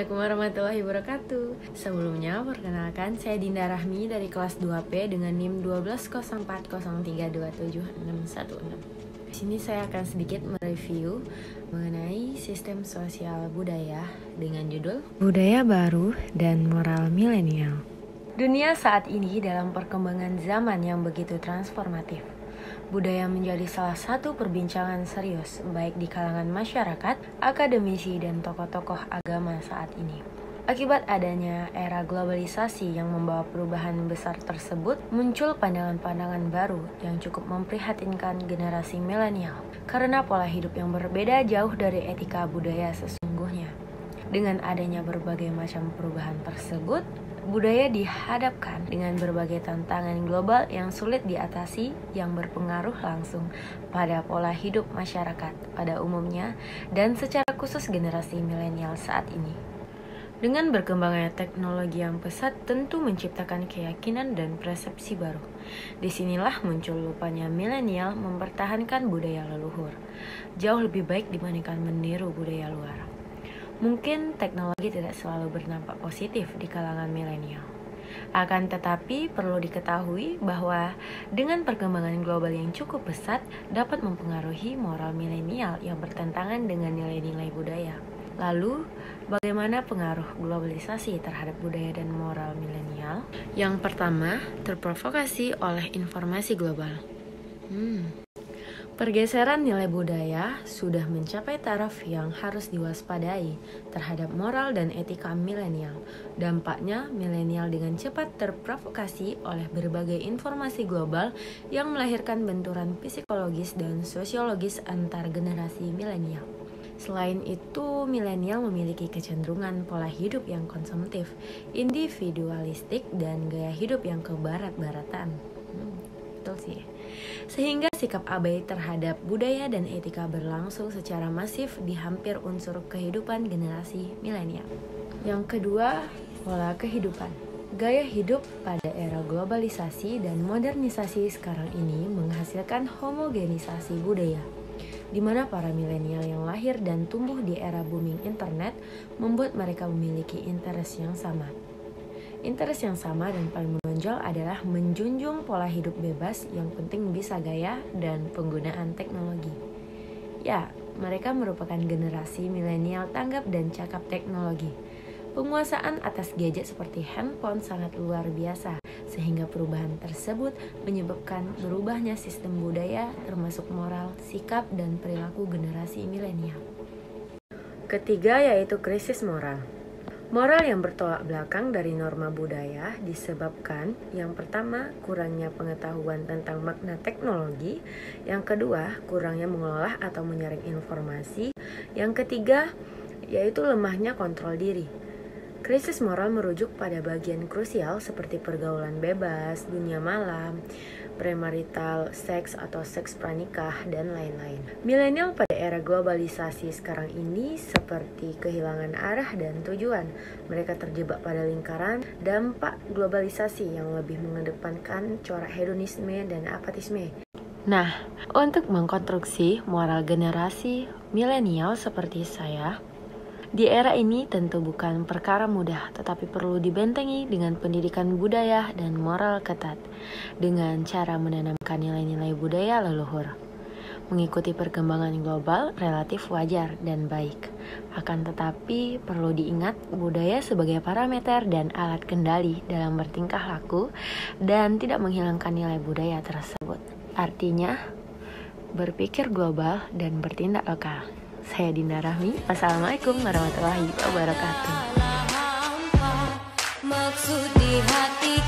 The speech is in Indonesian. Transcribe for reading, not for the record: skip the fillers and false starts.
Assalamualaikum warahmatullahi wabarakatuh. Sebelumnya, perkenalkan saya Dinda Rahmi dari kelas 2P dengan NIM 1204032761. Di sini saya akan sedikit mereview mengenai sistem sosial budaya dengan judul Budaya Baru dan Moral Milenial. Dunia saat ini dalam perkembangan zaman yang begitu transformatif. Budaya menjadi salah satu perbincangan serius baik di kalangan masyarakat, akademisi, dan tokoh-tokoh agama saat ini. Akibat adanya era globalisasi yang membawa perubahan besar tersebut, muncul pandangan-pandangan baru yang cukup memprihatinkan generasi milenial karena pola hidup yang berbeda jauh dari etika budaya sesungguhnya. Dengan adanya berbagai macam perubahan tersebut, budaya dihadapkan dengan berbagai tantangan global yang sulit diatasi yang berpengaruh langsung pada pola hidup masyarakat pada umumnya dan secara khusus generasi milenial saat ini. Dengan berkembangnya teknologi yang pesat tentu menciptakan keyakinan dan persepsi baru. Disinilah muncul lupanya milenial mempertahankan budaya leluhur, jauh lebih baik dibandingkan meniru budaya luar. Mungkin teknologi tidak selalu berdampak positif di kalangan milenial. Akan tetapi perlu diketahui bahwa dengan perkembangan global yang cukup pesat dapat mempengaruhi moral milenial yang bertentangan dengan nilai-nilai budaya. Lalu, bagaimana pengaruh globalisasi terhadap budaya dan moral milenial? Yang pertama, terprovokasi oleh informasi global. Pergeseran nilai budaya sudah mencapai taraf yang harus diwaspadai terhadap moral dan etika milenial. Dampaknya, milenial dengan cepat terprovokasi oleh berbagai informasi global yang melahirkan benturan psikologis dan sosiologis antar generasi milenial. Selain itu, milenial memiliki kecenderungan pola hidup yang konsumtif, individualistik, dan gaya hidup yang kebarat-baratan. Betul sih. Sehingga sikap abai terhadap budaya dan etika berlangsung secara masif di hampir unsur kehidupan generasi milenial. Yang kedua, pola kehidupan. Gaya hidup pada era globalisasi dan modernisasi sekarang ini menghasilkan homogenisasi budaya, di mana para milenial yang lahir dan tumbuh di era booming internet membuat mereka memiliki interest yang sama. Interest yang sama dan paling menonjol adalah menjunjung pola hidup bebas yang penting bisa gaya dan penggunaan teknologi. Ya, mereka merupakan generasi milenial tanggap dan cakap teknologi. Penguasaan atas gadget seperti handphone sangat luar biasa, sehingga perubahan tersebut menyebabkan berubahnya sistem budaya termasuk moral, sikap, dan perilaku generasi milenial. Ketiga yaitu krisis moral. Moral yang bertolak belakang dari norma budaya disebabkan yang pertama, kurangnya pengetahuan tentang makna teknologi, yang kedua, kurangnya mengolah atau menyaring informasi, yang ketiga, yaitu lemahnya kontrol diri. Krisis moral merujuk pada bagian krusial seperti pergaulan bebas, dunia malam, premarital, seks atau seks pranikah, dan lain-lain. Milenial pada era globalisasi sekarang ini seperti kehilangan arah dan tujuan. Mereka terjebak pada lingkaran dampak globalisasi yang lebih mengedepankan corak hedonisme dan apatisme. Nah, untuk mengkonstruksi moral generasi milenial seperti saya, di era ini tentu bukan perkara mudah, tetapi perlu dibentengi dengan pendidikan budaya dan moral ketat, dengan cara menanamkan nilai-nilai budaya leluhur. Mengikuti perkembangan global relatif wajar dan baik. Akan tetapi perlu diingat budaya sebagai parameter dan alat kendali dalam bertingkah laku dan tidak menghilangkan nilai budaya tersebut. Artinya, berpikir global dan bertindak lokal. Saya Dinda Rahmi. Assalamualaikum warahmatullahi wabarakatuh. Maksud di hati